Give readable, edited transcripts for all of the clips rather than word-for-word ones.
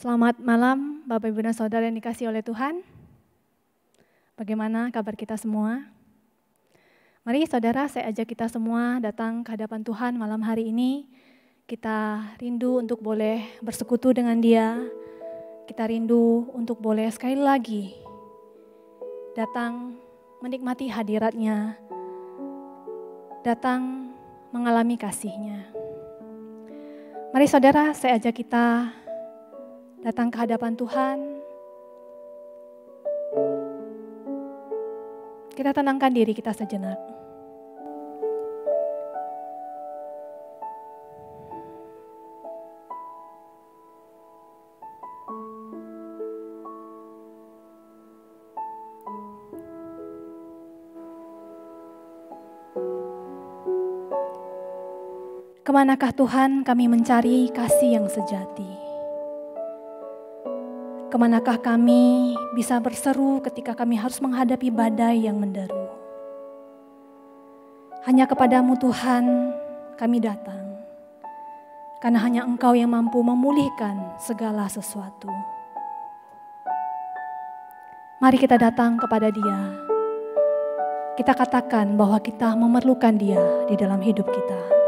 Selamat malam Bapak Ibu dan Saudara yang dikasihi oleh Tuhan. Bagaimana kabar kita semua? Mari saudara, saya ajak kita semua datang ke hadapan Tuhan malam hari ini. Kita rindu untuk boleh bersekutu dengan Dia. Kita rindu untuk boleh sekali lagi datang menikmati hadirat-Nya. Datang mengalami kasih-Nya. Mari saudara, saya ajak kita datang ke hadapan Tuhan. Kita tenangkan diri kita sejenak. Kemanakah Tuhan kami mencari kasih yang sejati? Kemanakah kami bisa berseru ketika kami harus menghadapi badai yang menderu? Hanya kepadamu Tuhan kami datang, karena hanya Engkau yang mampu memulihkan segala sesuatu. Mari kita datang kepada Dia. Kita katakan bahwa kita memerlukan Dia di dalam hidup kita.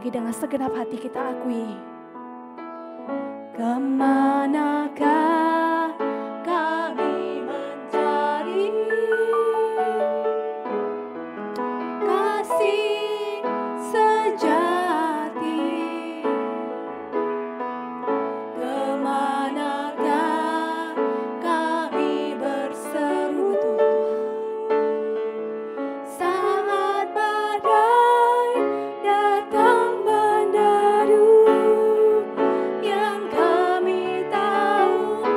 Dengan segenap hati kita akui, kemanakah kami mencari kasih sejati, kemanakah kami berseru Tuhan saat badai datang. Yang kami tahu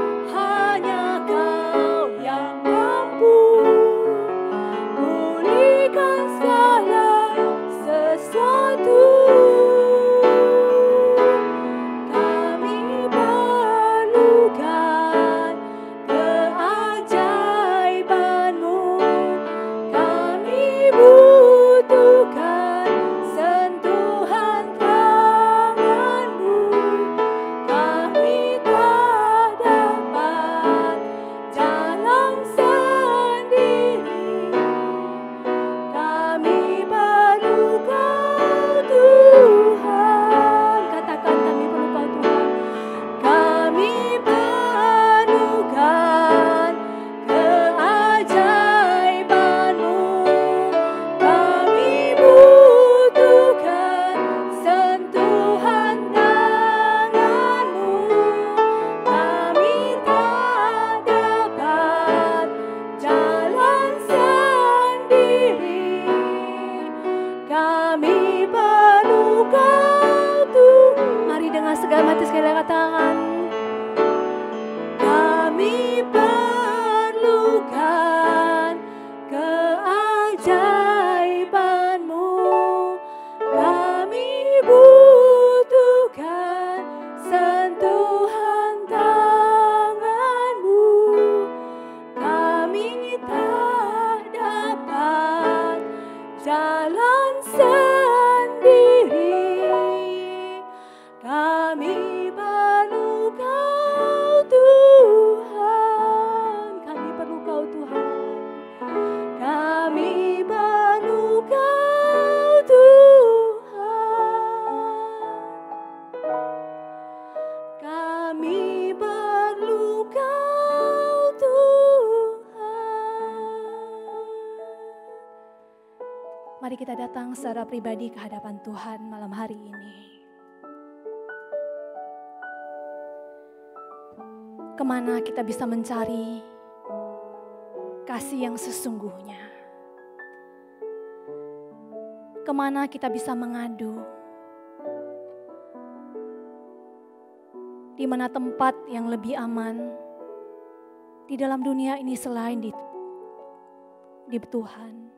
dalam hati sekali katakan, kami perlukan keajaiban-Mu, kami butuhkan sentuhan tangan-Mu, kami tak dapat jalan sendiri, kami perlu Kau Tuhan, kami perlu Kau Tuhan, kami perlu Kau Tuhan, kami perlu Kau Tuhan. Mari kita datang secara pribadi ke hadapan Tuhan malam hari ini. Kemana kita bisa mencari kasih yang sesungguhnya? Kemana kita bisa mengadu? Di mana tempat yang lebih aman di dalam dunia ini selain di Tuhan?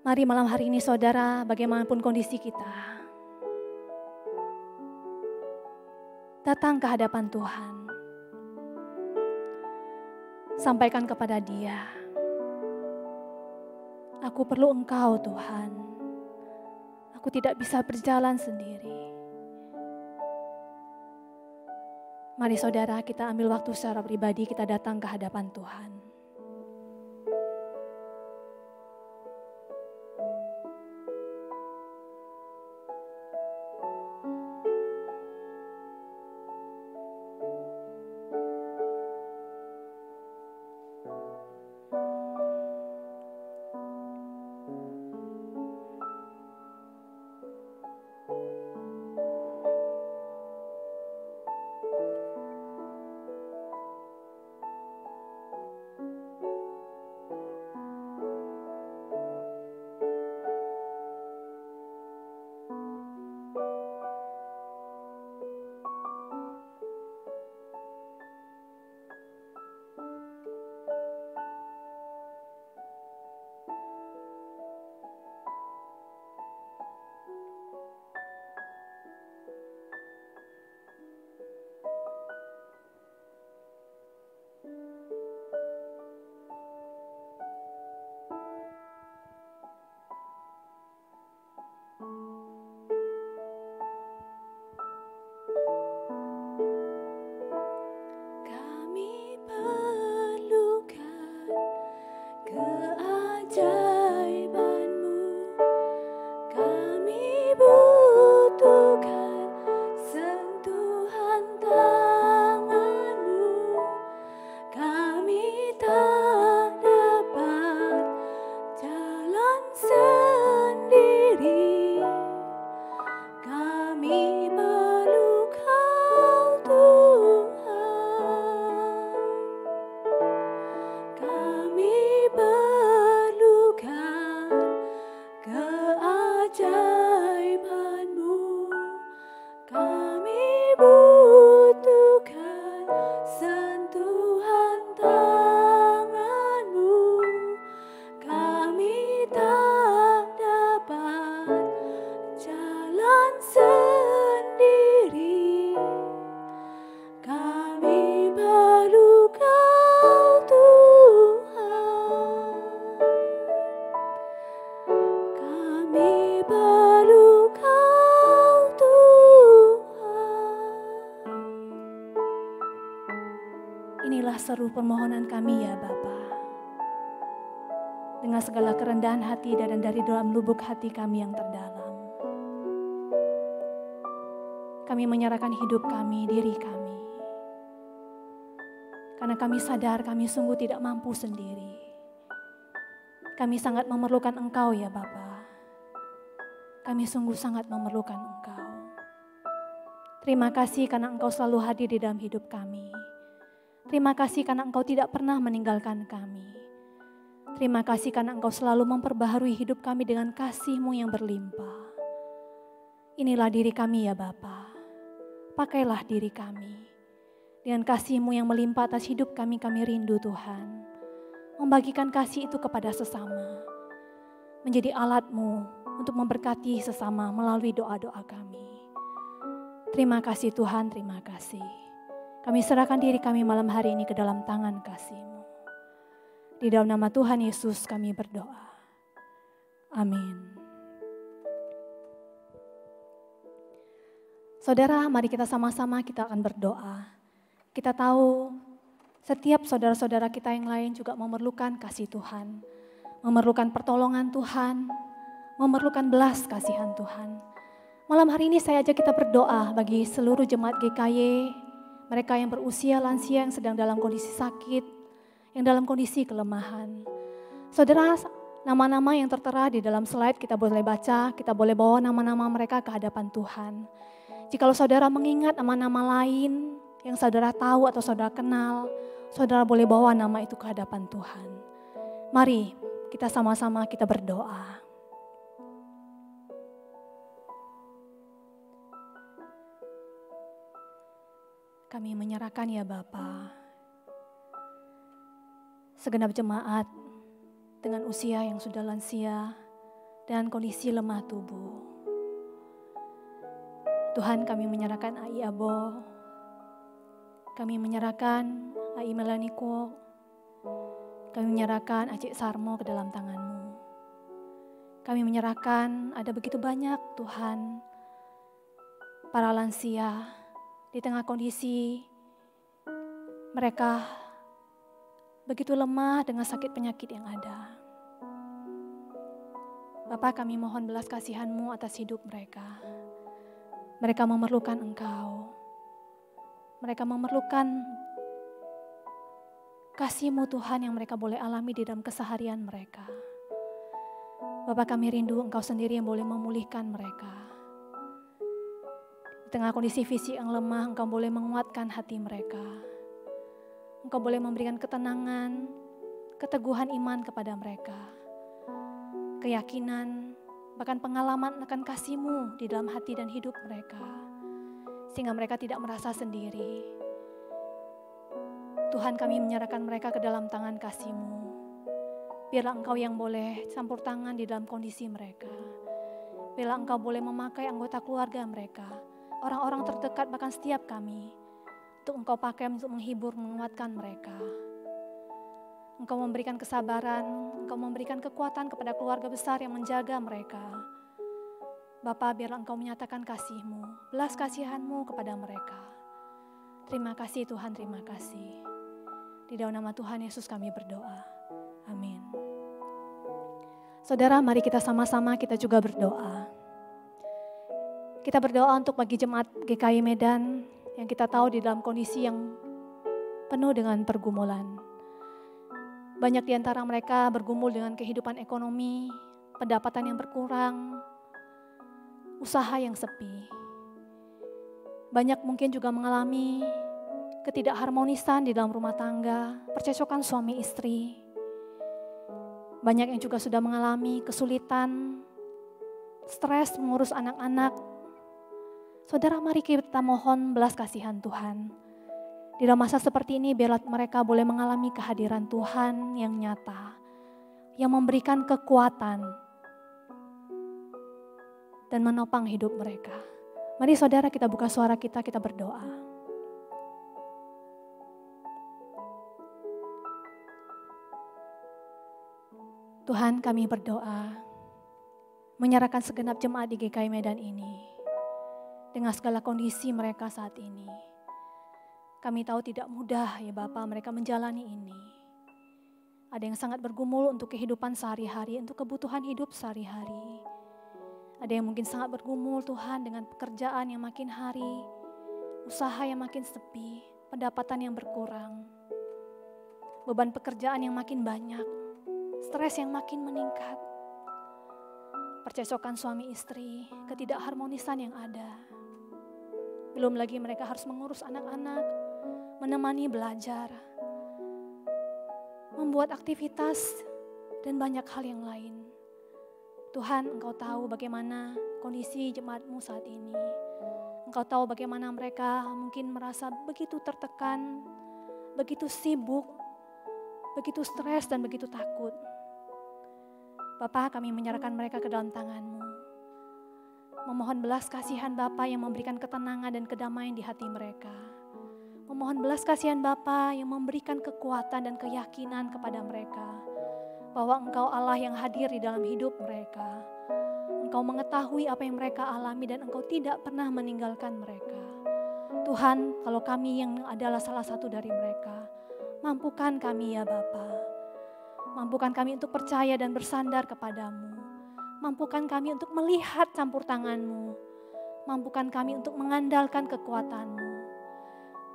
Mari malam hari ini saudara, bagaimanapun kondisi kita, datang ke hadapan Tuhan. Sampaikan kepada Dia, aku perlu Engkau Tuhan. Aku tidak bisa berjalan sendiri. Mari saudara, kita ambil waktu secara pribadi, kita datang ke hadapan Tuhan. Inilah seru permohonan kami ya Bapa. Dengan segala kerendahan hati dan dari dalam lubuk hati kami yang terdalam. Kami menyerahkan hidup kami, diri kami. Karena kami sadar kami sungguh tidak mampu sendiri. Kami sangat memerlukan Engkau ya Bapa. Kami sungguh sangat memerlukan Engkau. Terima kasih karena Engkau selalu hadir di dalam hidup kami. Terima kasih karena Engkau tidak pernah meninggalkan kami. Terima kasih karena Engkau selalu memperbaharui hidup kami dengan kasih-Mu yang berlimpah. Inilah diri kami ya Bapa. Pakailah diri kami. Dengan kasih-Mu yang melimpah atas hidup kami rindu Tuhan. Membagikan kasih itu kepada sesama. Menjadi alat-Mu untuk memberkati sesama melalui doa-doa kami. Terima kasih Tuhan, terima kasih. Kami serahkan diri kami malam hari ini ke dalam tangan kasih-Mu. Di dalam nama Tuhan Yesus kami berdoa. Amin. Saudara, mari kita sama-sama kita akan berdoa. Kita tahu setiap saudara-saudara kita yang lain juga memerlukan kasih Tuhan. Memerlukan pertolongan Tuhan. Memerlukan belas kasihan Tuhan. Malam hari ini saya ajak kita berdoa bagi seluruh jemaat GKY. Mereka yang berusia lansia yang sedang dalam kondisi sakit. Yang dalam kondisi kelemahan. Saudara, nama-nama yang tertera di dalam slide kita boleh baca. Kita boleh bawa nama-nama mereka ke hadapan Tuhan. Jikalau saudara mengingat nama-nama lain yang saudara tahu atau saudara kenal, saudara boleh bawa nama itu ke hadapan Tuhan. Mari kita sama-sama kita berdoa. Kami menyerahkan ya Bapa, segenap jemaat dengan usia yang sudah lansia dan kondisi lemah tubuh. Tuhan, kami menyerahkan Ai Abo, kami menyerahkan Ai Melaniko, kami menyerahkan Acik Sarmo ke dalam tangan-Mu. Kami menyerahkan ada begitu banyak Tuhan, para lansia di tengah kondisi mereka begitu lemah dengan sakit penyakit yang ada. Bapak, kami mohon belas kasihan-Mu atas hidup mereka. Mereka memerlukan Engkau. Mereka memerlukan kasih-Mu Tuhan yang mereka boleh alami di dalam keseharian mereka. Bapak, kami rindu Engkau sendiri yang boleh memulihkan mereka. Di tengah kondisi fisik yang lemah, Engkau boleh menguatkan hati mereka. Engkau boleh memberikan ketenangan, keteguhan iman kepada mereka. Keyakinan, bahkan pengalaman akan kasih-Mu di dalam hati dan hidup mereka. Sehingga mereka tidak merasa sendiri. Tuhan, kami menyerahkan mereka ke dalam tangan kasih-Mu. Biarlah Engkau yang boleh campur tangan di dalam kondisi mereka. Biarlah Engkau boleh memakai anggota keluarga mereka. Orang-orang terdekat bahkan setiap kami. Untuk Engkau pakai untuk menghibur, menguatkan mereka. Engkau memberikan kesabaran, Engkau memberikan kekuatan kepada keluarga besar yang menjaga mereka. Bapa, biarlah Engkau menyatakan kasih-Mu, belas kasihan-Mu kepada mereka. Terima kasih Tuhan, terima kasih. Di dalam nama Tuhan Yesus kami berdoa. Amin. Saudara, mari kita sama-sama kita juga berdoa. Kita berdoa untuk bagi jemaat GKI Medan yang kita tahu di dalam kondisi yang penuh dengan pergumulan. Banyak di antara mereka bergumul dengan kehidupan ekonomi, pendapatan yang berkurang, usaha yang sepi. Banyak mungkin juga mengalami ketidakharmonisan di dalam rumah tangga, percecokan suami istri. Banyak yang juga sudah mengalami kesulitan, stres mengurus anak-anak. Saudara, mari kita mohon belas kasihan Tuhan. Di dalam masa seperti ini, biarlah mereka boleh mengalami kehadiran Tuhan yang nyata, yang memberikan kekuatan dan menopang hidup mereka. Mari saudara, kita buka suara kita berdoa. Tuhan, kami berdoa, menyerahkan segenap jemaat di GKI Medan ini, dengan segala kondisi mereka saat ini. Kami tahu tidak mudah ya Bapak mereka menjalani ini. Ada yang sangat bergumul untuk kehidupan sehari-hari, untuk kebutuhan hidup sehari-hari. Ada yang mungkin sangat bergumul Tuhan dengan pekerjaan yang makin hari, usaha yang makin sepi, pendapatan yang berkurang. Beban pekerjaan yang makin banyak, stres yang makin meningkat. Percecokan suami istri, ketidakharmonisan yang ada. Belum lagi mereka harus mengurus anak-anak, menemani belajar, membuat aktivitas, dan banyak hal yang lain. Tuhan, Engkau tahu bagaimana kondisi jemaat-Mu saat ini. Engkau tahu bagaimana mereka mungkin merasa begitu tertekan, begitu sibuk, begitu stres dan begitu takut. Bapa, kami menyerahkan mereka ke dalam tangan-Mu. Memohon belas kasihan Bapa yang memberikan ketenangan dan kedamaian di hati mereka. Memohon belas kasihan Bapa yang memberikan kekuatan dan keyakinan kepada mereka. Bahwa Engkau Allah yang hadir di dalam hidup mereka. Engkau mengetahui apa yang mereka alami dan Engkau tidak pernah meninggalkan mereka. Tuhan, kalau kami yang adalah salah satu dari mereka, mampukan kami ya Bapa. Mampukan kami untuk percaya dan bersandar kepadamu. Mampukan kami untuk melihat campur tangan-Mu. Mampukan kami untuk mengandalkan kekuatan-Mu.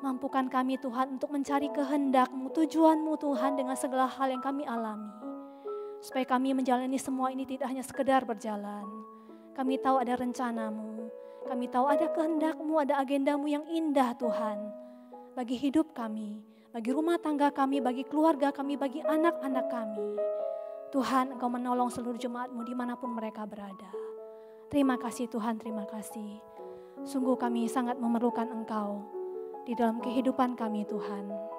Mampukan kami Tuhan untuk mencari kehendak-Mu, tujuan-Mu Tuhan dengan segala hal yang kami alami. Supaya kami menjalani semua ini tidak hanya sekedar berjalan. Kami tahu ada rencana-Mu. Kami tahu ada kehendak-Mu, ada agenda-Mu yang indah Tuhan. Bagi hidup kami, bagi rumah tangga kami, bagi keluarga kami, bagi anak-anak kami. Tuhan, Engkau menolong seluruh jemaat-Mu dimanapun mereka berada. Terima kasih Tuhan, terima kasih. Sungguh kami sangat memerlukan Engkau di dalam kehidupan kami Tuhan.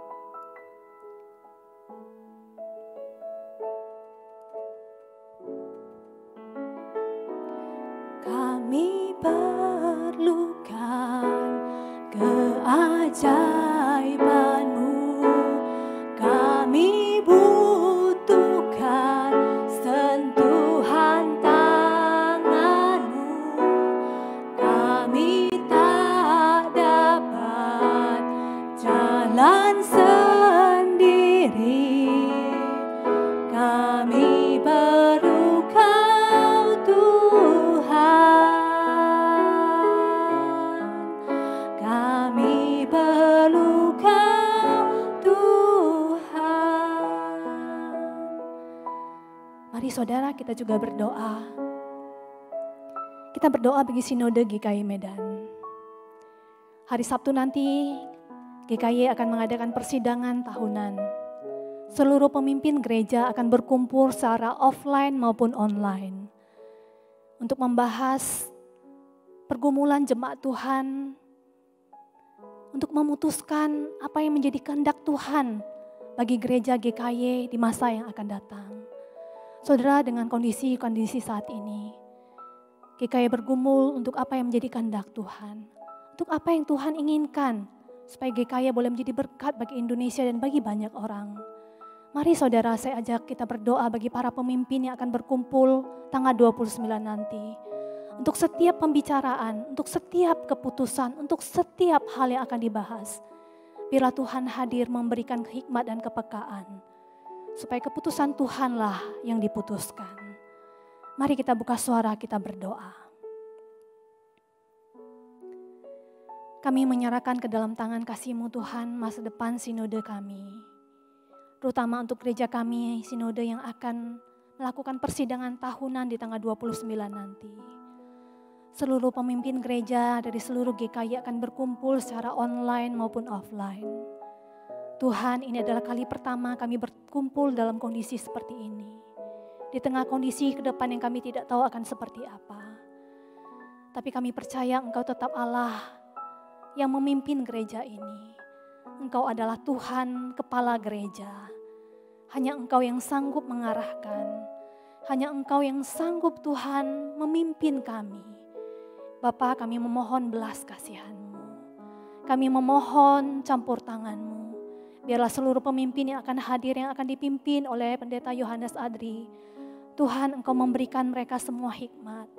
Kami perlukan keajaiban-Mu, kami butuhkan sentuhan tangan-Mu, kami tak dapat jalan sendiri, kami perlu Kau Tuhan, kami perlu Kau Tuhan. Mari saudara kita juga berdoa. Kita berdoa bagi Sinode GKI Medan. Hari Sabtu nanti GKI akan mengadakan persidangan tahunan. Seluruh pemimpin gereja akan berkumpul secara offline maupun online untuk membahas pergumulan jemaat Tuhan, untuk memutuskan apa yang menjadi kehendak Tuhan bagi gereja GKI di masa yang akan datang. Saudara, dengan kondisi-kondisi saat ini, GKI bergumul untuk apa yang menjadi kehendak Tuhan, untuk apa yang Tuhan inginkan, supaya GKI boleh menjadi berkat bagi Indonesia dan bagi banyak orang. Mari saudara, saya ajak kita berdoa bagi para pemimpin yang akan berkumpul tanggal 29 nanti. Untuk setiap pembicaraan, untuk setiap keputusan, untuk setiap hal yang akan dibahas. Biarlah Tuhan hadir memberikan hikmat dan kepekaan. Supaya keputusan Tuhanlah yang diputuskan. Mari kita buka suara, kita berdoa. Kami menyerahkan ke dalam tangan kasih-Mu Tuhan masa depan sinode kami. Terutama untuk gereja kami, sinode yang akan melakukan persidangan tahunan di tanggal 29 nanti. Seluruh pemimpin gereja dari seluruh GKI akan berkumpul secara online maupun offline. Tuhan, ini adalah kali pertama kami berkumpul dalam kondisi seperti ini. Di tengah kondisi ke depan yang kami tidak tahu akan seperti apa. Tapi kami percaya Engkau tetap Allah yang memimpin gereja ini. Engkau adalah Tuhan kepala gereja. Hanya Engkau yang sanggup mengarahkan. Hanya Engkau yang sanggup Tuhan memimpin kami. Bapa, kami memohon belas kasihan-Mu. Kami memohon campur tangan-Mu. Biarlah seluruh pemimpin yang akan hadir, yang akan dipimpin oleh Pendeta Yohanes Adri. Tuhan, Engkau memberikan mereka semua hikmat.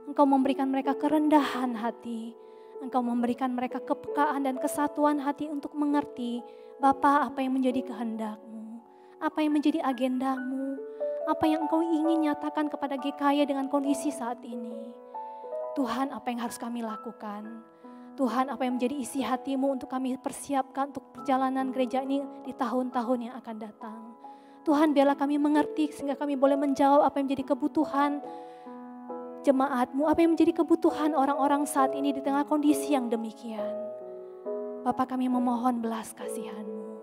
Engkau memberikan mereka kerendahan hati. Engkau memberikan mereka kepekaan dan kesatuan hati untuk mengerti Bapa apa yang menjadi kehendak-Mu. Apa yang menjadi agenda-Mu. Apa yang Engkau ingin nyatakan kepada GKI dengan kondisi saat ini. Tuhan, apa yang harus kami lakukan? Tuhan, apa yang menjadi isi hati-Mu untuk kami persiapkan untuk perjalanan gereja ini di tahun-tahun yang akan datang. Tuhan, biarlah kami mengerti sehingga kami boleh menjawab apa yang menjadi kebutuhan jemaat-Mu, apa yang menjadi kebutuhan orang-orang saat ini di tengah kondisi yang demikian. Bapa, kami memohon belas kasihan-Mu.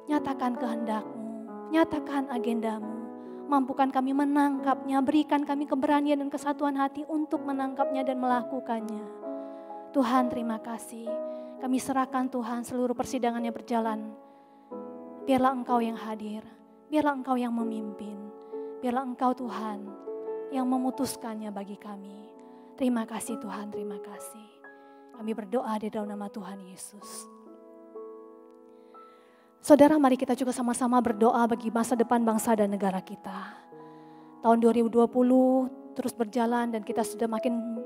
Nyatakan kehendak-Mu, nyatakan agenda-Mu. Mampukan kami menangkapnya, berikan kami keberanian dan kesatuan hati untuk menangkapnya dan melakukannya. Tuhan, terima kasih. Kami serahkan Tuhan seluruh persidangan yang berjalan. Biarlah Engkau yang hadir, biarlah Engkau yang memimpin, biarlah Engkau Tuhan yang memutuskannya bagi kami. Terima kasih Tuhan, terima kasih. Kami berdoa di dalam nama Tuhan Yesus. Saudara, mari kita juga sama-sama berdoa bagi masa depan bangsa dan negara kita. Tahun 2020 terus berjalan dan kita sudah makin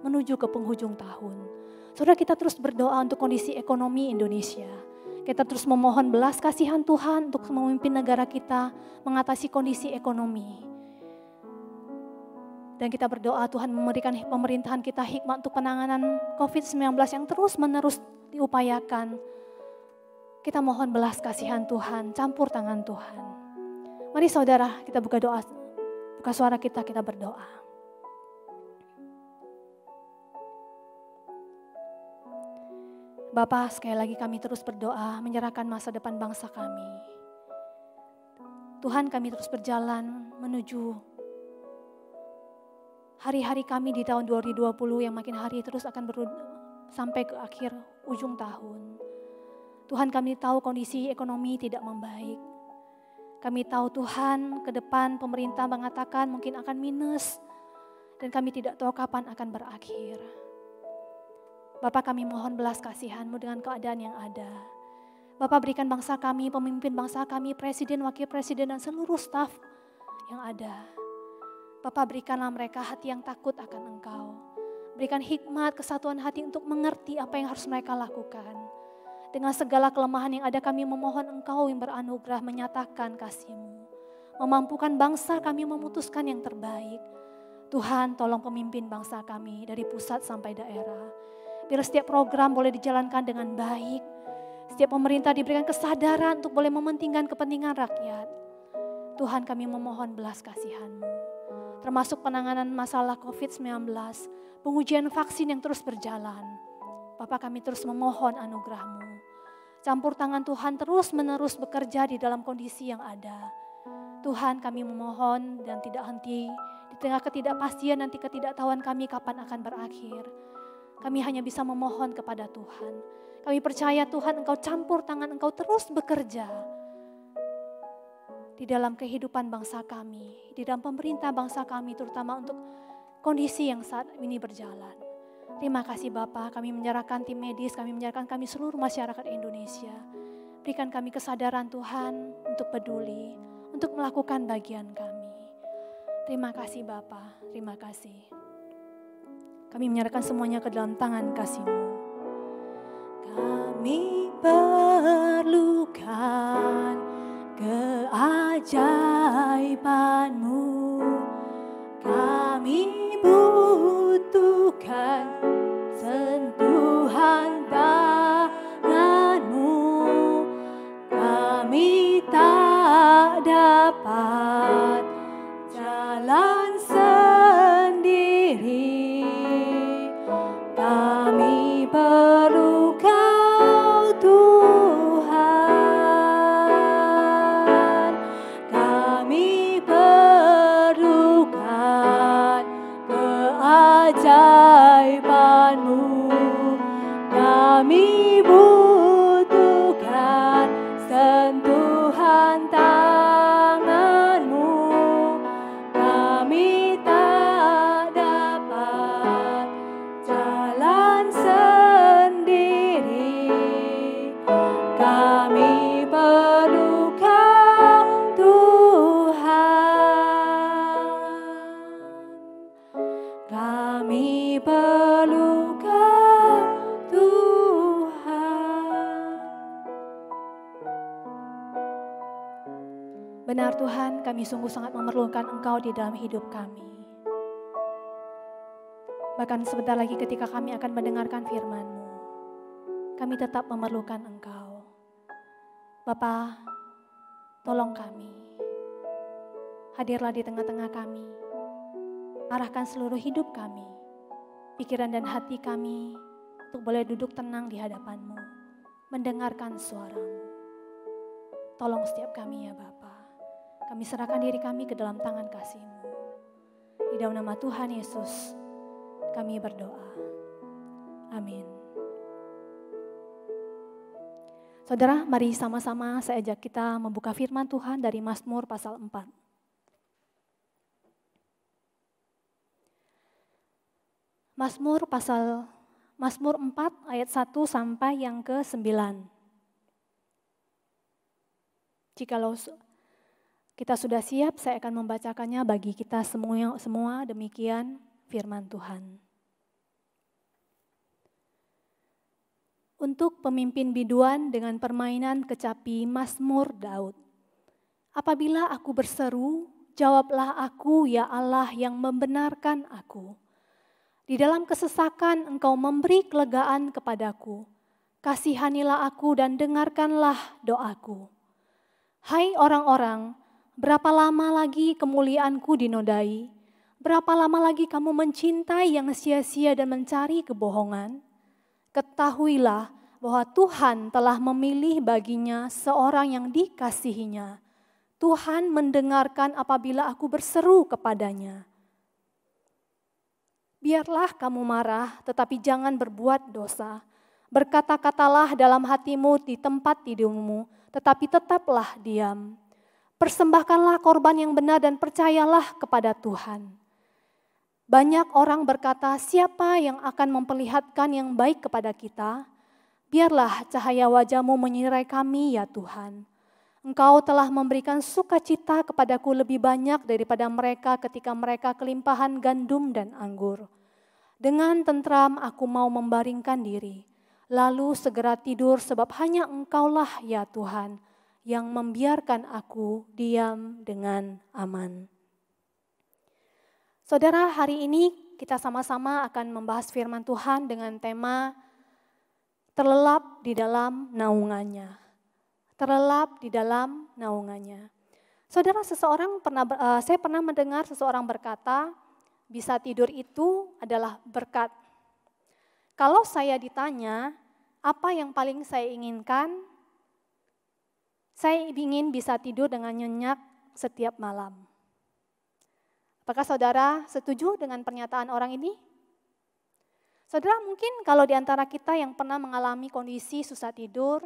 menuju ke penghujung tahun. Saudara, kita terus berdoa untuk kondisi ekonomi Indonesia. Kita terus memohon belas kasihan Tuhan untuk memimpin negara kita mengatasi kondisi ekonomi. Dan kita berdoa Tuhan memberikan pemerintahan kita hikmat untuk penanganan COVID-19 yang terus-menerus diupayakan. Kita mohon belas kasihan Tuhan, campur tangan Tuhan. Mari saudara, kita buka doa, buka suara kita berdoa. Bapa, sekali lagi kami terus berdoa, menyerahkan masa depan bangsa kami. Tuhan, kami terus berjalan menuju hari-hari kami di tahun 2020 yang makin hari terus akan sampai ke akhir ujung tahun. Tuhan, kami tahu kondisi ekonomi tidak membaik. Kami tahu Tuhan ke depan pemerintah mengatakan mungkin akan minus. Dan kami tidak tahu kapan akan berakhir. Bapak, kami mohon belas kasihan-Mu dengan keadaan yang ada. Bapak, berikan bangsa kami, pemimpin bangsa kami, presiden, wakil presiden dan seluruh staf yang ada. Bapak, berikanlah mereka hati yang takut akan Engkau. Berikan hikmat, kesatuan hati untuk mengerti apa yang harus mereka lakukan. Dengan segala kelemahan yang ada kami memohon Engkau yang beranugerah menyatakan kasih-Mu. Memampukan bangsa kami memutuskan yang terbaik. Tuhan, tolong pemimpin bangsa kami dari pusat sampai daerah. Biar setiap program boleh dijalankan dengan baik. Setiap pemerintah diberikan kesadaran untuk boleh mementingkan kepentingan rakyat. Tuhan, kami memohon belas kasihan-Mu. Termasuk penanganan masalah COVID-19, pengujian vaksin yang terus berjalan. Bapak, kami terus memohon anugerah-Mu. Campur tangan Tuhan terus-menerus bekerja di dalam kondisi yang ada. Tuhan, kami memohon dan tidak henti di tengah ketidakpastian nanti ketidaktahuan kami kapan akan berakhir. Kami hanya bisa memohon kepada Tuhan. Kami percaya Tuhan Engkau campur tangan, Engkau terus bekerja di dalam kehidupan bangsa kami, di dalam pemerintah bangsa kami terutama untuk kondisi yang saat ini berjalan. Terima kasih Bapa, kami menyerahkan tim medis, kami menyerahkan kami seluruh masyarakat Indonesia. Berikan kami kesadaran Tuhan untuk peduli, untuk melakukan bagian kami. Terima kasih Bapa, terima kasih. Kami menyerahkan semuanya ke dalam tangan kasih-Mu. Kami perlukan keajaiban-Mu. Kami butuhkan sentuhan tangan-Mu. Kami tak dapat jalan sendiri. Kami perlu Kau Tuhan. Kami perlukan keajaiban-Mu. Kami butuhkan sentuhan tangan-Mu. Kami tak dapat jalan sendiri. Kami perlu Kau Tuhan. Kami perlu Kau Tuhan. Benar Tuhan, kami sungguh sangat memerlukan Engkau di dalam hidup kami. Bahkan sebentar lagi ketika kami akan mendengarkan firman-Mu, kami tetap memerlukan Engkau. Bapa, tolong kami. Hadirlah di tengah-tengah kami. Arahkan seluruh hidup kami, pikiran dan hati kami untuk boleh duduk tenang di hadapan-Mu, mendengarkan suara-Mu. Tolong setiap kami ya Bapa. Kami serahkan diri kami ke dalam tangan kasih-Mu. Di dalam nama Tuhan Yesus, kami berdoa. Amin. Saudara, mari sama-sama saya ajak kita membuka firman Tuhan dari Mazmur pasal 4. Mazmur 4 ayat 1 sampai yang ke-9. Jikalau kita sudah siap, saya akan membacakannya bagi kita semua demikian firman Tuhan. Untuk pemimpin biduan dengan permainan kecapi Mazmur Daud. Apabila aku berseru, jawablah aku ya Allah yang membenarkan aku. Di dalam kesesakan Engkau memberi kelegaan kepadaku. Kasihanilah aku dan dengarkanlah doaku. Hai orang-orang, berapa lama lagi kemuliaanku dinodai? Berapa lama lagi kamu mencintai yang sia-sia dan mencari kebohongan? Ketahuilah bahwa Tuhan telah memilih baginya seorang yang dikasihinya. Tuhan mendengarkan apabila aku berseru kepadanya. Biarlah kamu marah, tetapi jangan berbuat dosa. Berkata-katalah dalam hatimu di tempat tidurmu, tetapi tetaplah diam. Persembahkanlah korban yang benar dan percayalah kepada Tuhan. Banyak orang berkata, siapa yang akan memperlihatkan yang baik kepada kita? Biarlah cahaya wajah-Mu menyinari kami ya Tuhan. Engkau telah memberikan sukacita kepadaku lebih banyak daripada mereka ketika mereka kelimpahan gandum dan anggur. Dengan tentram aku mau membaringkan diri, lalu segera tidur sebab hanya Engkaulah ya Tuhan yang membiarkan aku diam dengan aman. Saudara, hari ini kita sama-sama akan membahas firman Tuhan dengan tema terlelap di dalam naungannya. Terlelap di dalam naungannya. Saudara, saya pernah mendengar seseorang berkata, bisa tidur itu adalah berkat. Kalau saya ditanya, apa yang paling saya inginkan? Saya ingin bisa tidur dengan nyenyak setiap malam. Apakah saudara setuju dengan pernyataan orang ini? Saudara, mungkin kalau di antara kita yang pernah mengalami kondisi susah tidur,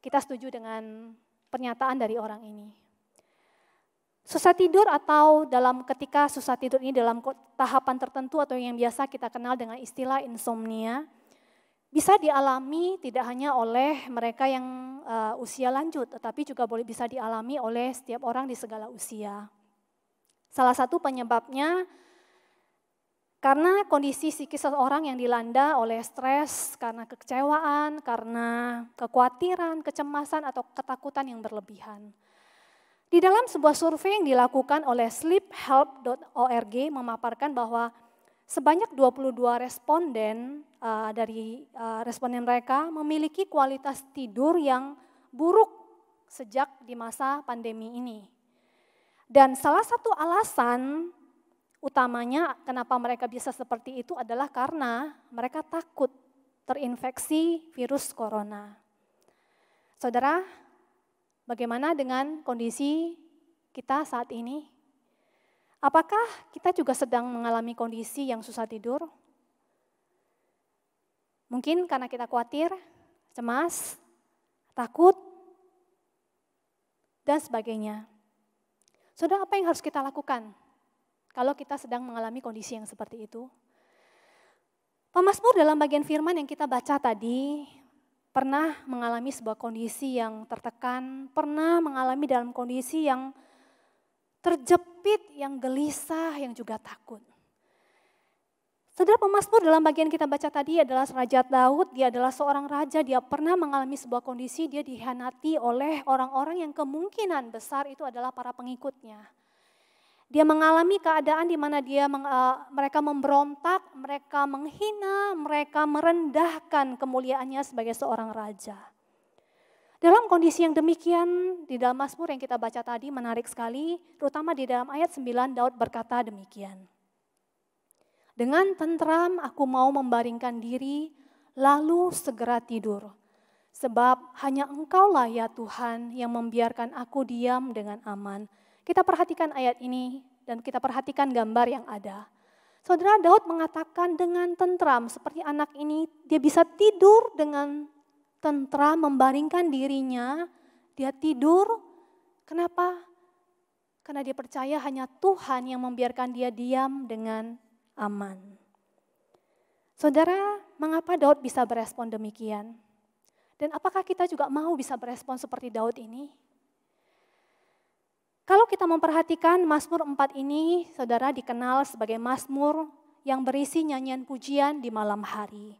kita setuju dengan pernyataan dari orang ini. Susah tidur atau ketika susah tidur ini dalam tahapan tertentu atau yang biasa kita kenal dengan istilah insomnia, bisa dialami tidak hanya oleh mereka yang usia lanjut, tetapi juga bisa dialami oleh setiap orang di segala usia. Salah satu penyebabnya karena kondisi psikis seseorang yang dilanda oleh stres, karena kekecewaan, karena kekhawatiran, kecemasan atau ketakutan yang berlebihan. Di dalam sebuah survei yang dilakukan oleh sleephelp.org memaparkan bahwa sebanyak 22 responden dari responden mereka memiliki kualitas tidur yang buruk sejak di masa pandemi ini. Dan salah satu alasan utamanya kenapa mereka bisa seperti itu adalah karena mereka takut terinfeksi virus corona. Saudara, bagaimana dengan kondisi kita saat ini? Apakah kita juga sedang mengalami kondisi yang susah tidur? Mungkin karena kita khawatir, cemas, takut, dan sebagainya. Saudara, apa yang harus kita lakukan kalau kita sedang mengalami kondisi yang seperti itu? Pemazmur dalam bagian firman yang kita baca tadi pernah mengalami sebuah kondisi yang tertekan, pernah mengalami dalam kondisi yang terjepit, yang gelisah, yang juga takut. Saudara, pemazmur dalam bagian kita baca tadi adalah Raja Daud, dia adalah seorang raja, dia pernah mengalami sebuah kondisi, dia dikhianati oleh orang-orang yang kemungkinan besar itu adalah para pengikutnya. Dia mengalami keadaan di mana mereka memberontak, mereka menghina, mereka merendahkan kemuliaannya sebagai seorang raja. Dalam kondisi yang demikian, di dalam Mazmur yang kita baca tadi menarik sekali, terutama di dalam ayat 9 Daud berkata demikian. Dengan tentram aku mau membaringkan diri, lalu segera tidur. Sebab hanya Engkaulah ya Tuhan yang membiarkan aku diam dengan aman. Kita perhatikan ayat ini dan kita perhatikan gambar yang ada. Saudara, Daud mengatakan dengan tentram seperti anak ini, dia bisa tidur dengan tentram, membaringkan dirinya, dia tidur. Kenapa? Karena dia percaya hanya Tuhan yang membiarkan dia diam dengan aman. Saudara, mengapa Daud bisa berespon demikian? Dan apakah kita juga mau bisa berespon seperti Daud ini? Kalau kita memperhatikan Mazmur 4 ini, saudara, dikenal sebagai Mazmur yang berisi nyanyian pujian di malam hari.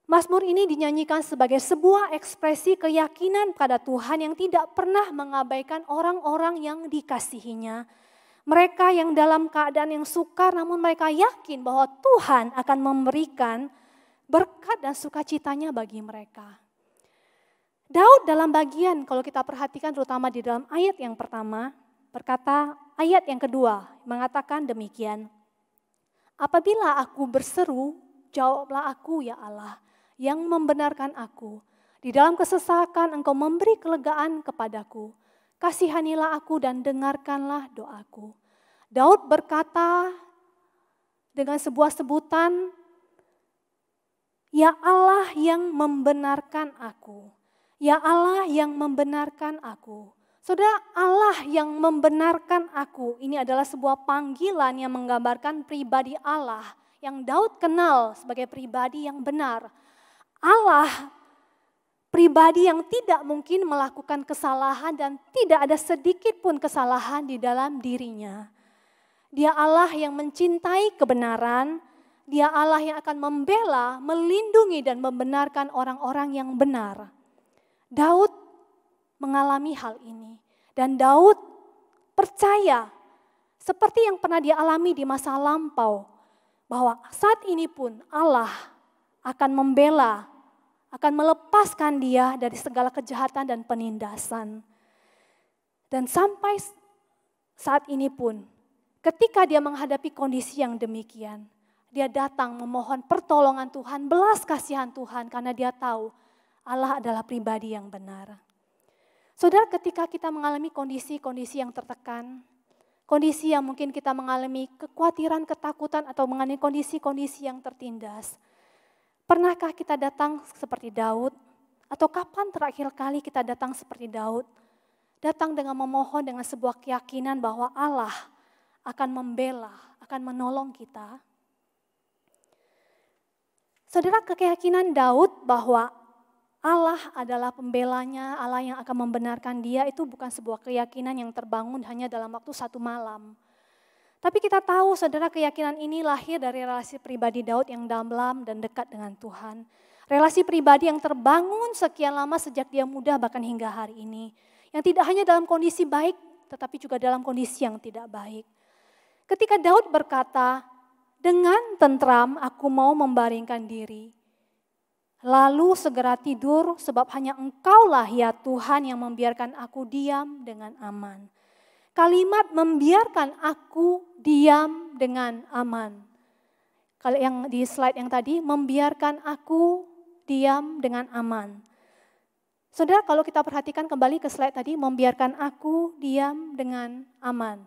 Mazmur ini dinyanyikan sebagai sebuah ekspresi keyakinan pada Tuhan yang tidak pernah mengabaikan orang-orang yang dikasihinya. Mereka yang dalam keadaan yang sukar namun mereka yakin bahwa Tuhan akan memberikan berkat dan sukacitanya bagi mereka. Daud dalam bagian kalau kita perhatikan terutama di dalam ayat yang pertama berkata, ayat yang kedua mengatakan demikian. Apabila aku berseru, jawablah aku ya Allah yang membenarkan aku. Di dalam kesesakan Engkau memberi kelegaan kepadaku. Kasihanilah aku dan dengarkanlah doaku. Daud berkata dengan sebuah sebutan, ya Allah yang membenarkan aku. Ya Allah yang membenarkan aku. Saudara, Allah yang membenarkan aku, ini adalah sebuah panggilan yang menggambarkan pribadi Allah yang Daud kenal sebagai pribadi yang benar. Allah pribadi yang tidak mungkin melakukan kesalahan dan tidak ada sedikit pun kesalahan di dalam dirinya. Dia Allah yang mencintai kebenaran, Dia Allah yang akan membela, melindungi dan membenarkan orang-orang yang benar. Daud mengalami hal ini dan Daud percaya seperti yang pernah dia alami di masa lampau bahwa saat ini pun Allah akan membela, akan melepaskan dia dari segala kejahatan dan penindasan. Dan sampai saat ini pun ketika dia menghadapi kondisi yang demikian, dia datang memohon pertolongan Tuhan, belas kasihan Tuhan karena dia tahu Allah adalah pribadi yang benar. Saudara, ketika kita mengalami kondisi-kondisi yang tertekan, kondisi yang mungkin kita mengalami kekhawatiran, ketakutan atau mengalami kondisi-kondisi yang tertindas. Pernahkah kita datang seperti Daud? Atau kapan terakhir kali kita datang seperti Daud? Datang dengan memohon dengan sebuah keyakinan bahwa Allah akan membela, akan menolong kita. Saudara, keyakinan Daud bahwa Allah adalah pembelanya, Allah yang akan membenarkan dia itu bukan sebuah keyakinan yang terbangun hanya dalam waktu satu malam. Tapi kita tahu saudara keyakinan ini lahir dari relasi pribadi Daud yang dalam dan dekat dengan Tuhan. Relasi pribadi yang terbangun sekian lama sejak dia muda bahkan hingga hari ini. Yang tidak hanya dalam kondisi baik tetapi juga dalam kondisi yang tidak baik. Ketika Daud berkata, dengan tentram aku mau membaringkan diri. Lalu segera tidur sebab hanya Engkaulah ya Tuhan yang membiarkan aku diam dengan aman. Kalimat membiarkan aku diam dengan aman. Kalau yang di slide yang tadi, membiarkan aku diam dengan aman. Saudara, kalau kita perhatikan kembali ke slide tadi, membiarkan aku diam dengan aman.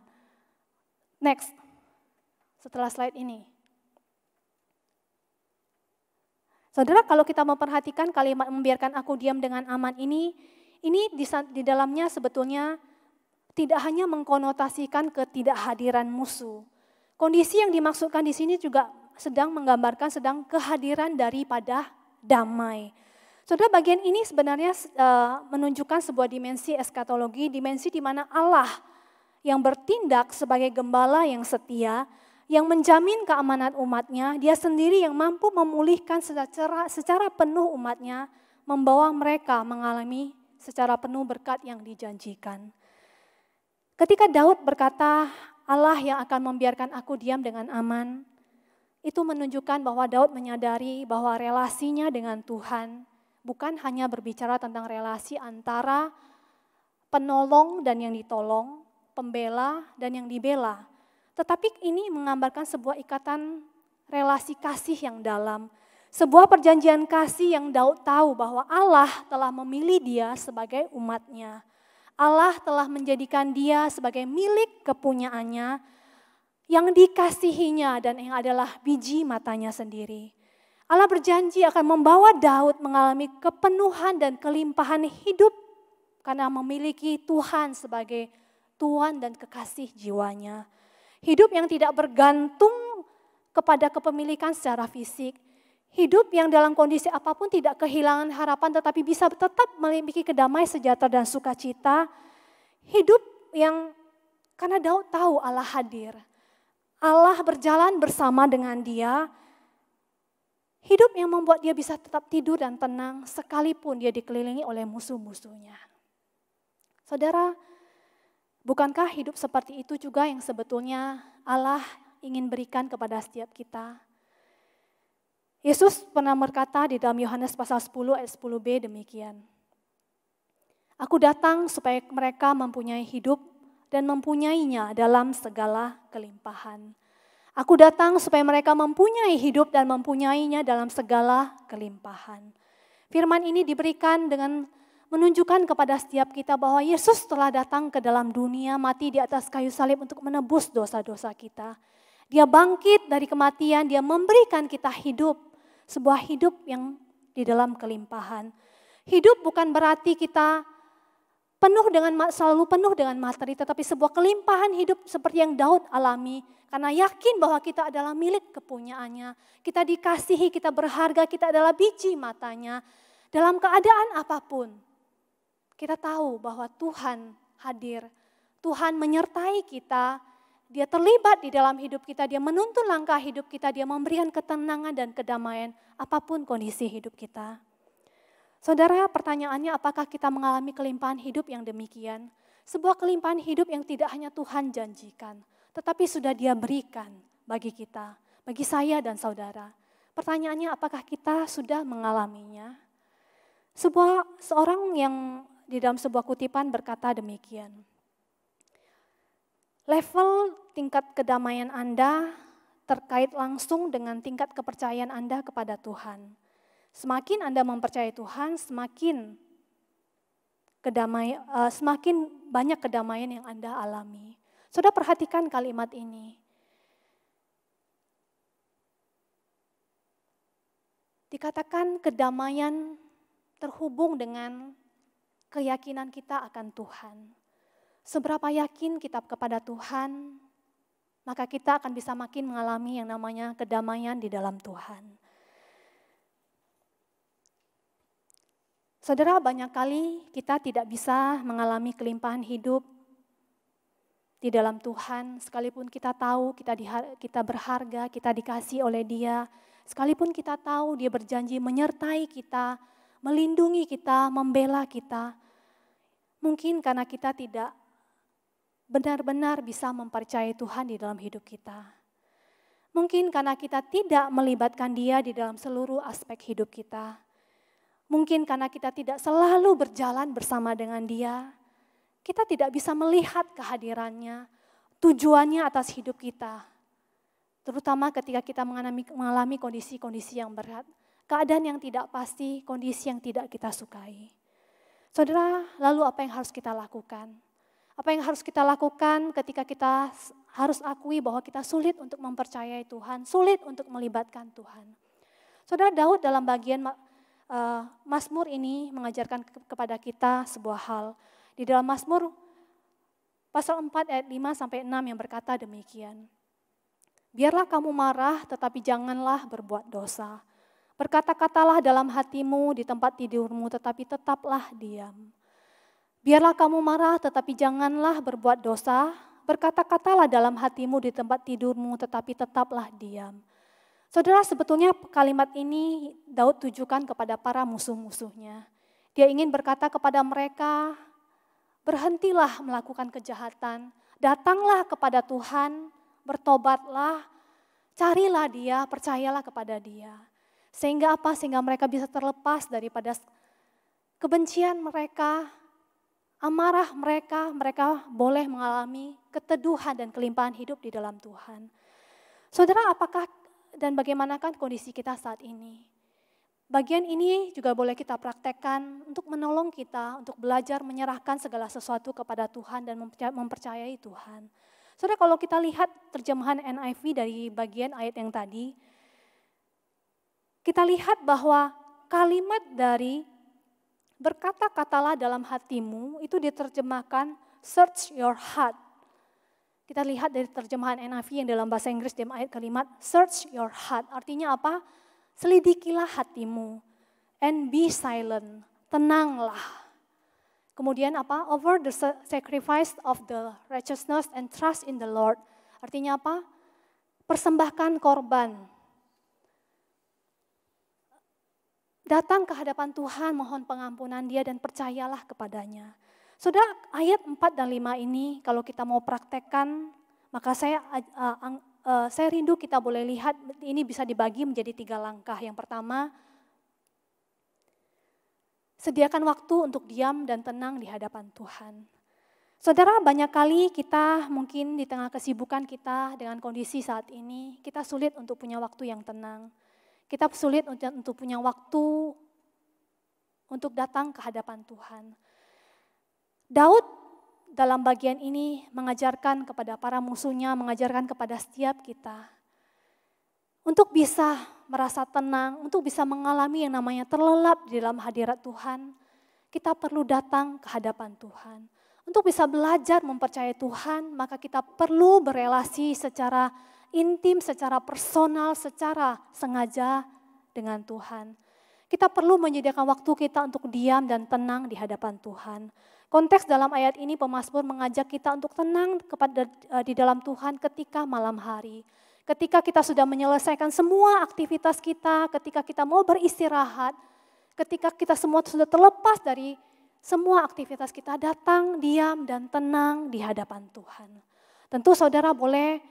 Next, setelah slide ini. Saudara, kalau kita memperhatikan kalimat membiarkan aku diam dengan aman ini di dalamnya sebetulnya tidak hanya mengkonotasikan ketidakhadiran musuh. Kondisi yang dimaksudkan di sini juga sedang menggambarkan sedang kehadiran daripada damai. Saudara, bagian ini sebenarnya menunjukkan sebuah dimensi eskatologi, dimensi di mana Allah yang bertindak sebagai gembala yang setia, yang menjamin keamanan umatnya, dia sendiri yang mampu memulihkan secara penuh umatnya, membawa mereka mengalami secara penuh berkat yang dijanjikan. Ketika Daud berkata, Allah yang akan membiarkan aku diam dengan aman, itu menunjukkan bahwa Daud menyadari bahwa relasinya dengan Tuhan bukan hanya berbicara tentang relasi antara penolong dan yang ditolong, pembela dan yang dibela. Tetapi ini menggambarkan sebuah ikatan relasi kasih yang dalam. Sebuah perjanjian kasih yang Daud tahu bahwa Allah telah memilih dia sebagai umatnya. Allah telah menjadikan dia sebagai milik kepunyaannya yang dikasihinya dan yang adalah biji matanya sendiri. Allah berjanji akan membawa Daud mengalami kepenuhan dan kelimpahan hidup karena memiliki Tuhan sebagai Tuhan dan kekasih jiwanya. Hidup yang tidak bergantung kepada kepemilikan secara fisik. Hidup yang dalam kondisi apapun tidak kehilangan harapan tetapi bisa tetap memiliki kedamaian sejahtera dan sukacita. Hidup yang karena Daud tahu Allah hadir. Allah berjalan bersama dengan dia. Hidup yang membuat dia bisa tetap tidur dan tenang sekalipun dia dikelilingi oleh musuh-musuhnya. Saudara, bukankah hidup seperti itu juga yang sebetulnya Allah ingin berikan kepada setiap kita? Yesus pernah berkata di dalam Yohanes pasal 10 ayat 10b demikian. Aku datang supaya mereka mempunyai hidup dan mempunyainya dalam segala kelimpahan. Aku datang supaya mereka mempunyai hidup dan mempunyainya dalam segala kelimpahan. Firman ini diberikan dengan menunjukkan kepada setiap kita bahwa Yesus telah datang ke dalam dunia, mati di atas kayu salib untuk menebus dosa-dosa kita. Dia bangkit dari kematian, dia memberikan kita hidup. Sebuah hidup yang di dalam kelimpahan. Hidup bukan berarti kita selalu penuh dengan materi, tetapi sebuah kelimpahan hidup seperti yang Daud alami. Karena yakin bahwa kita adalah milik kepunyaannya. Kita dikasihi, kita berharga, kita adalah biji matanya. Dalam keadaan apapun, kita tahu bahwa Tuhan hadir. Tuhan menyertai kita. Dia terlibat di dalam hidup kita, dia menuntun langkah hidup kita, dia memberikan ketenangan dan kedamaian apapun kondisi hidup kita. Saudara, pertanyaannya apakah kita mengalami kelimpahan hidup yang demikian? Sebuah kelimpahan hidup yang tidak hanya Tuhan janjikan, tetapi sudah dia berikan bagi kita, bagi saya dan saudara. Pertanyaannya apakah kita sudah mengalaminya? Seorang yang di dalam sebuah kutipan berkata demikian. Level tingkat kedamaian Anda terkait langsung dengan tingkat kepercayaan Anda kepada Tuhan. Semakin Anda mempercayai Tuhan, semakin banyak kedamaian yang Anda alami. Saudara perhatikan kalimat ini. Dikatakan kedamaian terhubung dengan keyakinan kita akan Tuhan. Seberapa yakin kita kepada Tuhan, maka kita akan bisa makin mengalami yang namanya kedamaian di dalam Tuhan. Saudara, banyak kali kita tidak bisa mengalami kelimpahan hidup di dalam Tuhan, sekalipun kita tahu kita berharga, kita dikasihi oleh Dia, sekalipun kita tahu Dia berjanji menyertai kita, melindungi kita, membela kita. Mungkin karena kita tidak benar-benar bisa mempercayai Tuhan di dalam hidup kita. Mungkin karena kita tidak melibatkan Dia di dalam seluruh aspek hidup kita. Mungkin karena kita tidak selalu berjalan bersama dengan Dia. Kita tidak bisa melihat kehadirannya, tujuannya atas hidup kita. Terutama ketika kita mengalami kondisi-kondisi yang berat. Keadaan yang tidak pasti, kondisi yang tidak kita sukai. Saudara, lalu apa yang harus kita lakukan? Apa yang harus kita lakukan ketika kita harus akui bahwa kita sulit untuk mempercayai Tuhan, sulit untuk melibatkan Tuhan. Saudara, Daud dalam bagian Mazmur ini mengajarkan kepada kita sebuah hal. Di dalam Mazmur pasal 4 ayat 5-6 yang berkata demikian. Biarlah kamu marah tetapi janganlah berbuat dosa. Berkata-katalah dalam hatimu di tempat tidurmu tetapi tetaplah diam. Biarlah kamu marah tetapi janganlah berbuat dosa, berkata-katalah dalam hatimu di tempat tidurmu tetapi tetaplah diam. Saudara, sebetulnya kalimat ini Daud tujukan kepada para musuh-musuhnya. Dia ingin berkata kepada mereka, berhentilah melakukan kejahatan, datanglah kepada Tuhan, bertobatlah, carilah Dia, percayalah kepada Dia. Sehingga apa? Sehingga mereka bisa terlepas daripada kebencian mereka, amarah mereka boleh mengalami keteduhan dan kelimpahan hidup di dalam Tuhan. Saudara, apakah dan bagaimanakah kondisi kita saat ini? Bagian ini juga boleh kita praktekkan untuk menolong kita, untuk belajar menyerahkan segala sesuatu kepada Tuhan dan mempercayai Tuhan. Saudara, kalau kita lihat terjemahan NIV dari bagian ayat yang tadi, kita lihat bahwa kalimat dari berkata-katalah dalam hatimu itu diterjemahkan search your heart. Kita lihat dari terjemahan NIV yang dalam bahasa Inggris dalam ayat kalimat search your heart. Artinya apa? Selidikilah hatimu and be silent, tenanglah. Kemudian apa? Over the sacrifice of the righteousness and trust in the Lord. Artinya apa? Persembahkan korban. Datang ke hadapan Tuhan, mohon pengampunan Dia dan percayalah kepadanya. Saudara, ayat 4 dan 5 ini kalau kita mau praktekkan, maka saya rindu kita boleh lihat ini bisa dibagi menjadi 3 langkah. Yang pertama, sediakan waktu untuk diam dan tenang di hadapan Tuhan. Saudara, banyak kali kita mungkin di tengah kesibukan kita dengan kondisi saat ini, kita sulit untuk punya waktu yang tenang. Kita sulit untuk punya waktu untuk datang ke hadapan Tuhan. Daud dalam bagian ini mengajarkan kepada para musuhnya, mengajarkan kepada setiap kita untuk bisa merasa tenang, untuk bisa mengalami yang namanya terlelap di dalam hadirat Tuhan, kita perlu datang ke hadapan Tuhan. Untuk bisa belajar mempercayai Tuhan, maka kita perlu berelasi secara intim, secara personal, secara sengaja dengan Tuhan. Kita perlu menyediakan waktu kita untuk diam dan tenang di hadapan Tuhan. Konteks dalam ayat ini pemazmur mengajak kita untuk tenang di dalam Tuhan ketika malam hari. Ketika kita sudah menyelesaikan semua aktivitas kita, ketika kita mau beristirahat, ketika kita semua sudah terlepas dari semua aktivitas kita, datang, diam dan tenang di hadapan Tuhan. Tentu saudara boleh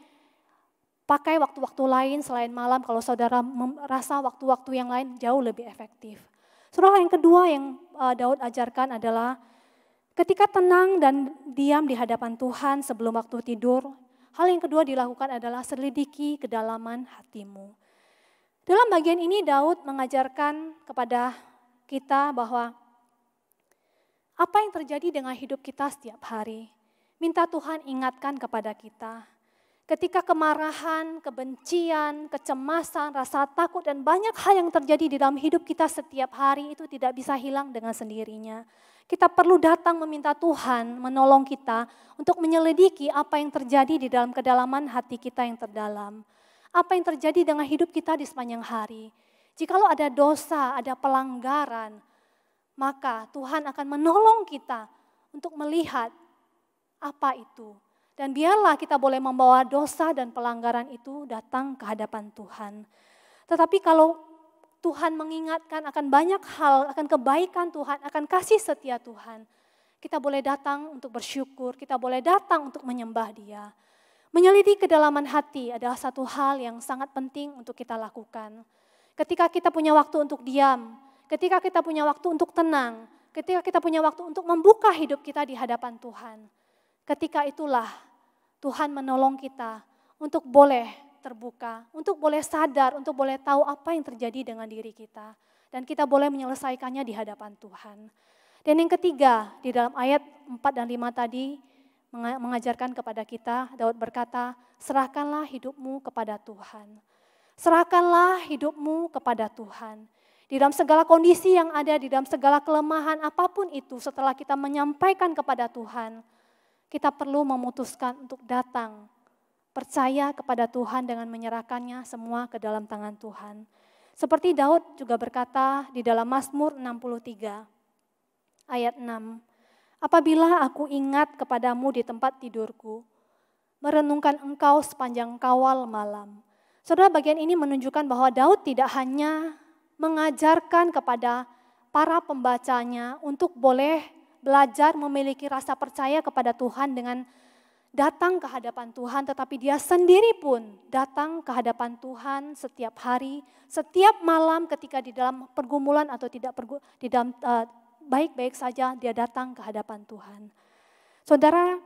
pakai waktu-waktu lain selain malam kalau saudara merasa waktu-waktu yang lain jauh lebih efektif. Saudara, yang kedua yang Daud ajarkan adalah ketika tenang dan diam di hadapan Tuhan sebelum waktu tidur, hal yang kedua dilakukan adalah selidiki kedalaman hatimu. Dalam bagian ini Daud mengajarkan kepada kita bahwa apa yang terjadi dengan hidup kita setiap hari. Minta Tuhan ingatkan kepada kita. Ketika kemarahan, kebencian, kecemasan, rasa takut dan banyak hal yang terjadi di dalam hidup kita setiap hari itu tidak bisa hilang dengan sendirinya. Kita perlu datang meminta Tuhan menolong kita untuk menyelidiki apa yang terjadi di dalam kedalaman hati kita yang terdalam. Apa yang terjadi dengan hidup kita di sepanjang hari. Jikalau ada dosa, ada pelanggaran, maka Tuhan akan menolong kita untuk melihat apa itu. Dan biarlah kita boleh membawa dosa dan pelanggaran itu datang ke hadapan Tuhan. Tetapi kalau Tuhan mengingatkan akan banyak hal, akan kebaikan Tuhan, akan kasih setia Tuhan. Kita boleh datang untuk bersyukur, kita boleh datang untuk menyembah Dia. Menyelidiki kedalaman hati adalah satu hal yang sangat penting untuk kita lakukan. Ketika kita punya waktu untuk diam, ketika kita punya waktu untuk tenang, ketika kita punya waktu untuk membuka hidup kita di hadapan Tuhan. Ketika itulah Tuhan menolong kita untuk boleh terbuka, untuk boleh sadar, untuk boleh tahu apa yang terjadi dengan diri kita. Dan kita boleh menyelesaikannya di hadapan Tuhan. Dan yang ketiga, di dalam ayat 4 dan 5 tadi mengajarkan kepada kita, Daud berkata, serahkanlah hidupmu kepada Tuhan. Serahkanlah hidupmu kepada Tuhan. Di dalam segala kondisi yang ada, di dalam segala kelemahan apapun itu, setelah kita menyampaikan kepada Tuhan, kita perlu memutuskan untuk datang, percaya kepada Tuhan dengan menyerahkannya semua ke dalam tangan Tuhan. Seperti Daud juga berkata di dalam Mazmur 63 ayat 6. Apabila aku ingat kepadamu di tempat tidurku, merenungkan engkau sepanjang kawal malam. Saudara, bagian ini menunjukkan bahwa Daud tidak hanya mengajarkan kepada para pembacanya untuk boleh belajar memiliki rasa percaya kepada Tuhan dengan datang ke hadapan Tuhan, tetapi dia sendiri pun datang ke hadapan Tuhan setiap hari, setiap malam ketika di dalam pergumulan atau di dalam baik-baik saja dia datang ke hadapan Tuhan. Saudara,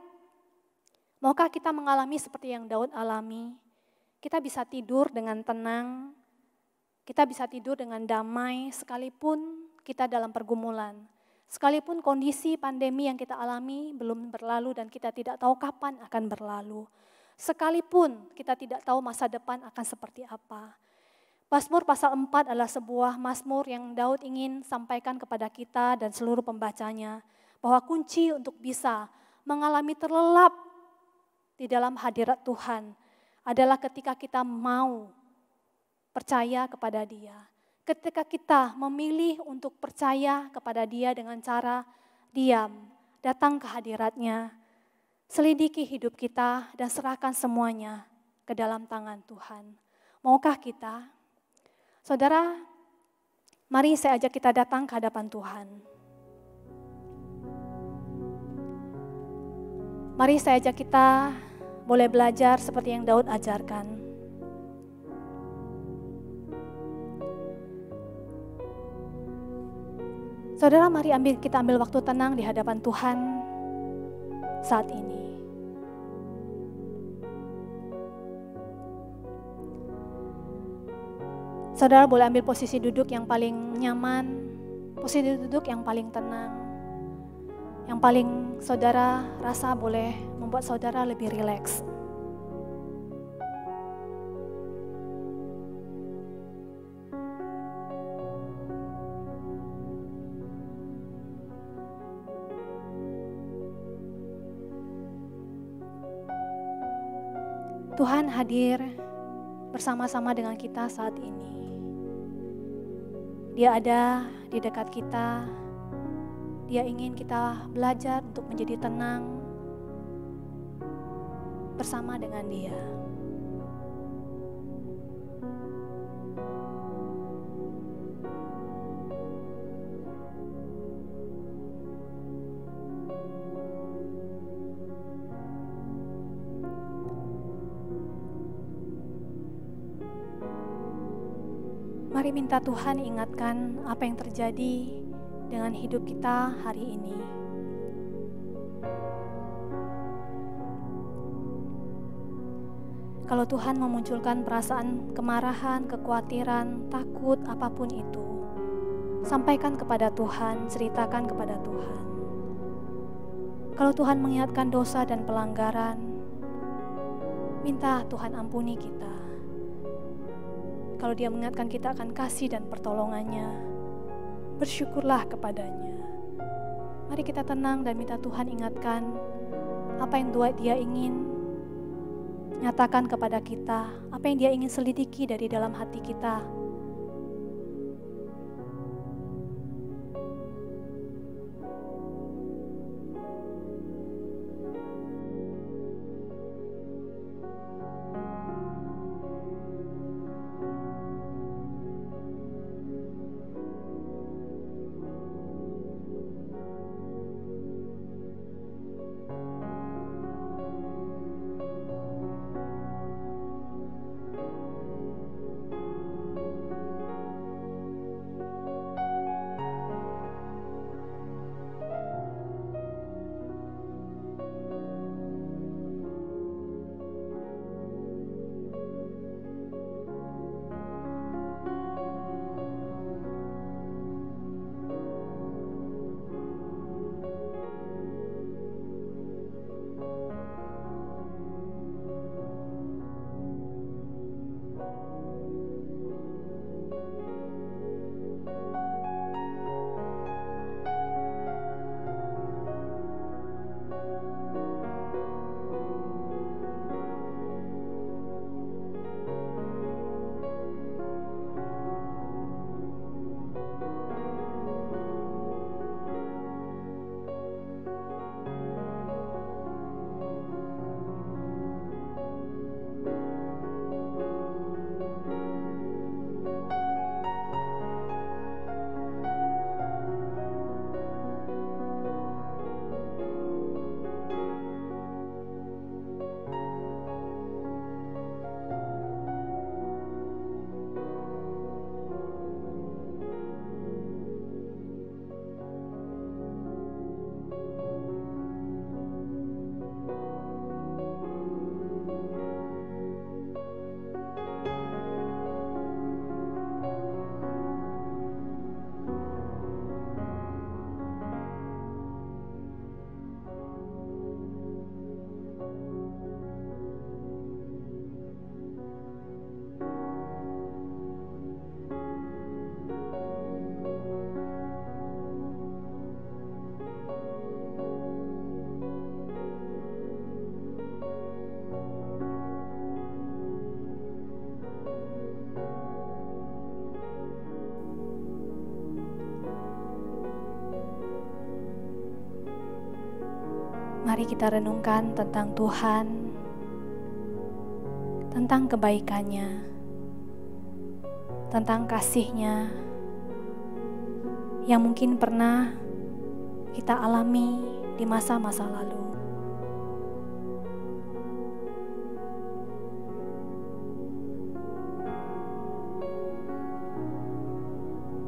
maukah kita mengalami seperti yang Daud alami? Kita bisa tidur dengan tenang, Kita bisa tidur dengan damai sekalipun kita dalam pergumulan. Sekalipun kondisi pandemi yang kita alami belum berlalu dan kita tidak tahu kapan akan berlalu. Sekalipun kita tidak tahu masa depan akan seperti apa. Mazmur pasal 4 adalah sebuah mazmur yang Daud ingin sampaikan kepada kita dan seluruh pembacanya. Bahwa kunci untuk bisa mengalami terlelap di dalam hadirat Tuhan adalah ketika kita mau percaya kepada Dia. Ketika kita memilih untuk percaya kepada Dia dengan cara diam, datang ke hadiratnya, selidiki hidup kita dan serahkan semuanya ke dalam tangan Tuhan. Maukah kita? Saudara, mari saya ajak kita datang ke hadapan Tuhan. Mari saya ajak kita boleh belajar seperti yang Daud ajarkan. Saudara, mari kita ambil waktu tenang di hadapan Tuhan saat ini. Saudara boleh ambil posisi duduk yang paling nyaman, posisi duduk yang paling tenang, yang paling saudara rasa boleh membuat saudara lebih rileks. Tuhan hadir bersama-sama dengan kita saat ini. Dia ada di dekat kita. Dia ingin kita belajar untuk menjadi tenang bersama dengan Dia. Mari minta Tuhan ingatkan apa yang terjadi dengan hidup kita hari ini. Kalau Tuhan memunculkan perasaan kemarahan, kekhawatiran, takut, apapun itu, sampaikan kepada Tuhan, ceritakan kepada Tuhan. Kalau Tuhan mengingatkan dosa dan pelanggaran, minta Tuhan ampuni kita. Kalau Dia mengingatkan kita akan kasih dan pertolongannya, bersyukurlah kepadanya. Mari kita tenang dan minta Tuhan ingatkan apa yang Dia ingin nyatakan kepada kita, apa yang Dia ingin selidiki dari dalam hati kita. Mari kita renungkan tentang Tuhan, tentang kebaikannya, tentang kasih-Nya yang mungkin pernah kita alami di masa-masa lalu.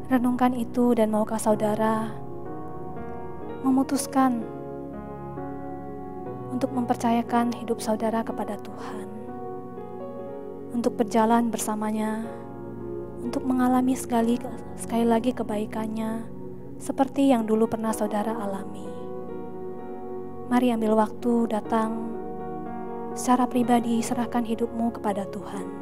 Renungkan itu dan maukah saudara memutuskan untuk mempercayakan hidup saudara kepada Tuhan, untuk berjalan bersamanya, untuk mengalami sekali lagi kebaikannya seperti yang dulu pernah saudara alami. Mari ambil waktu datang secara pribadi, serahkan hidupmu kepada Tuhan.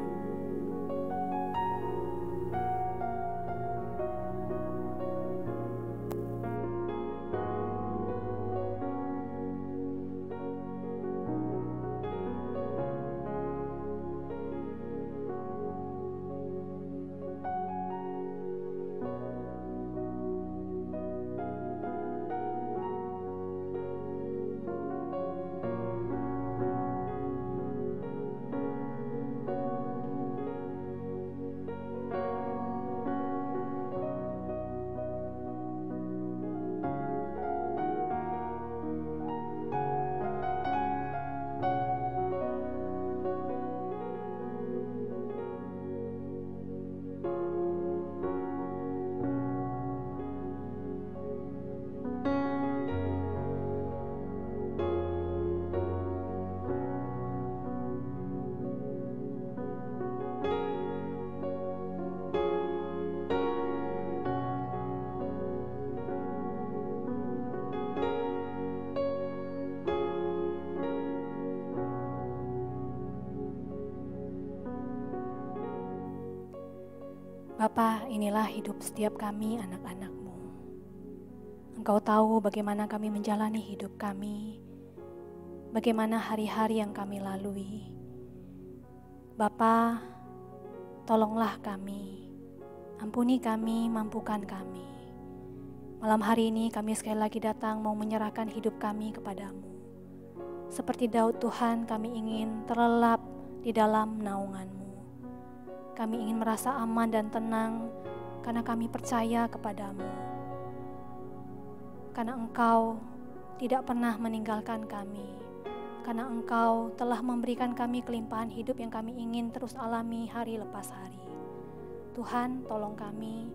Bapa, inilah hidup setiap kami anak-anak-Mu. Engkau tahu bagaimana kami menjalani hidup kami, bagaimana hari-hari yang kami lalui. Bapa, tolonglah kami, ampuni kami, mampukan kami. Malam hari ini kami sekali lagi datang mau menyerahkan hidup kami kepadamu. Seperti Daud Tuhan, kami ingin terlelap di dalam naungan-Mu. Kami ingin merasa aman dan tenang karena kami percaya kepadamu. Karena Engkau tidak pernah meninggalkan kami. Karena Engkau telah memberikan kami kelimpahan hidup yang kami ingin terus alami hari lepas hari. Tuhan, tolong kami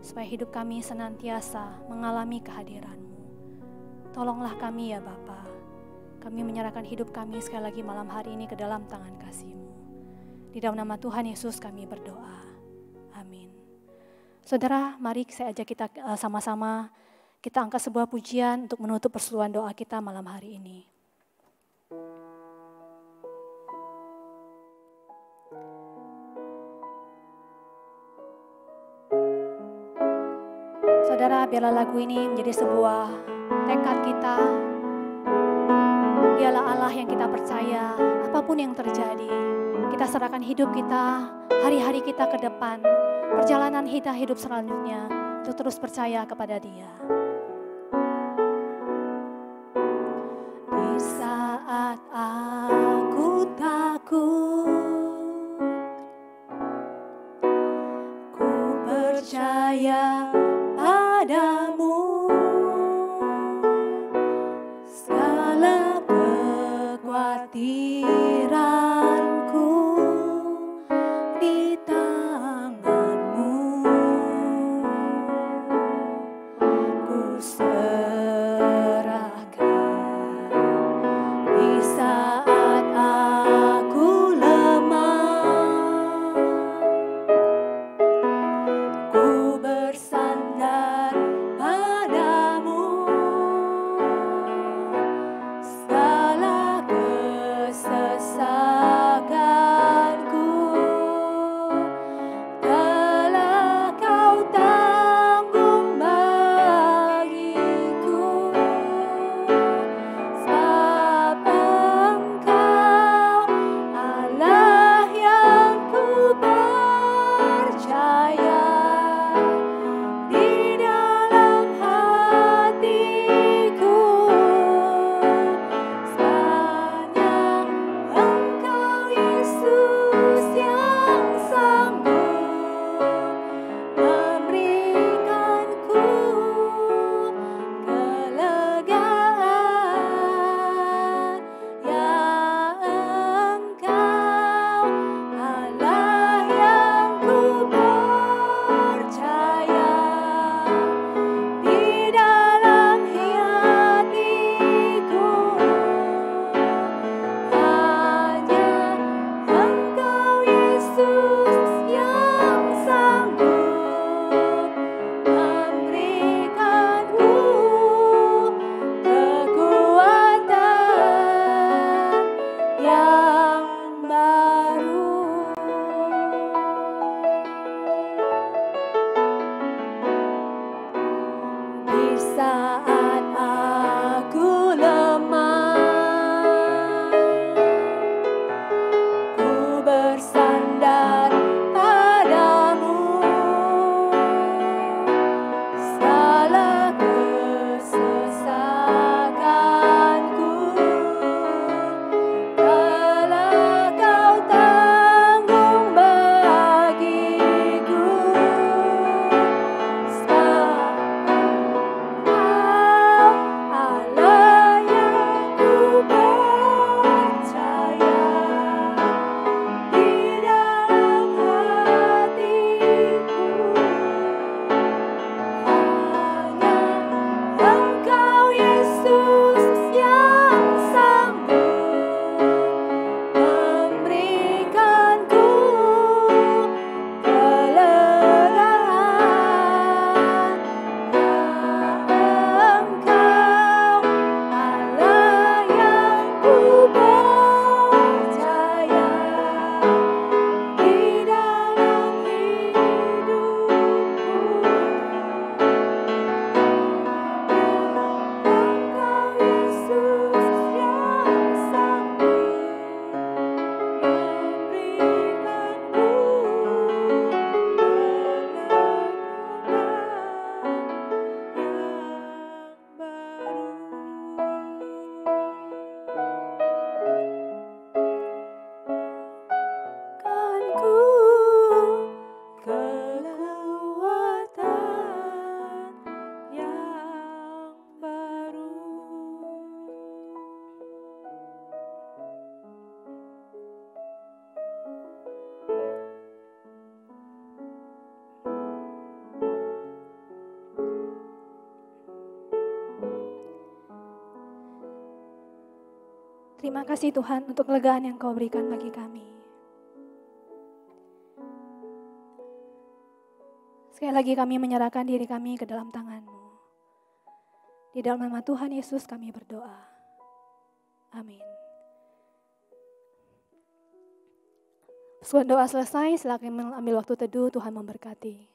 supaya hidup kami senantiasa mengalami kehadiran-Mu. Tolonglah kami ya Bapa. Kami menyerahkan hidup kami sekali lagi malam hari ini ke dalam tangan kasih-Mu. Di dalam nama Tuhan Yesus kami berdoa. Amin. Saudara, mari saya ajak kita sama-sama kita angkat sebuah pujian untuk menutup perseruan doa kita malam hari ini. Saudara, biarlah lagu ini menjadi sebuah tekad kita. Dialah Allah yang kita percaya, apapun yang terjadi. Kita serahkan hidup kita, hari-hari kita ke depan, perjalanan kita hidup selanjutnya, untuk terus percaya kepada Dia. Di saat aku takut, ku percaya padamu, segala kekhawatiranku di tangan-Mu, ku serahkan. Di saat aku lemah, ku bersandar Terima kasih Tuhan untuk kelegaan yang Kau berikan bagi kami. Sekali lagi kami menyerahkan diri kami ke dalam tangan-Mu. Di dalam nama Tuhan Yesus kami berdoa. Amin. Setelah doa selesai, silakan ambil waktu teduh, Tuhan memberkati.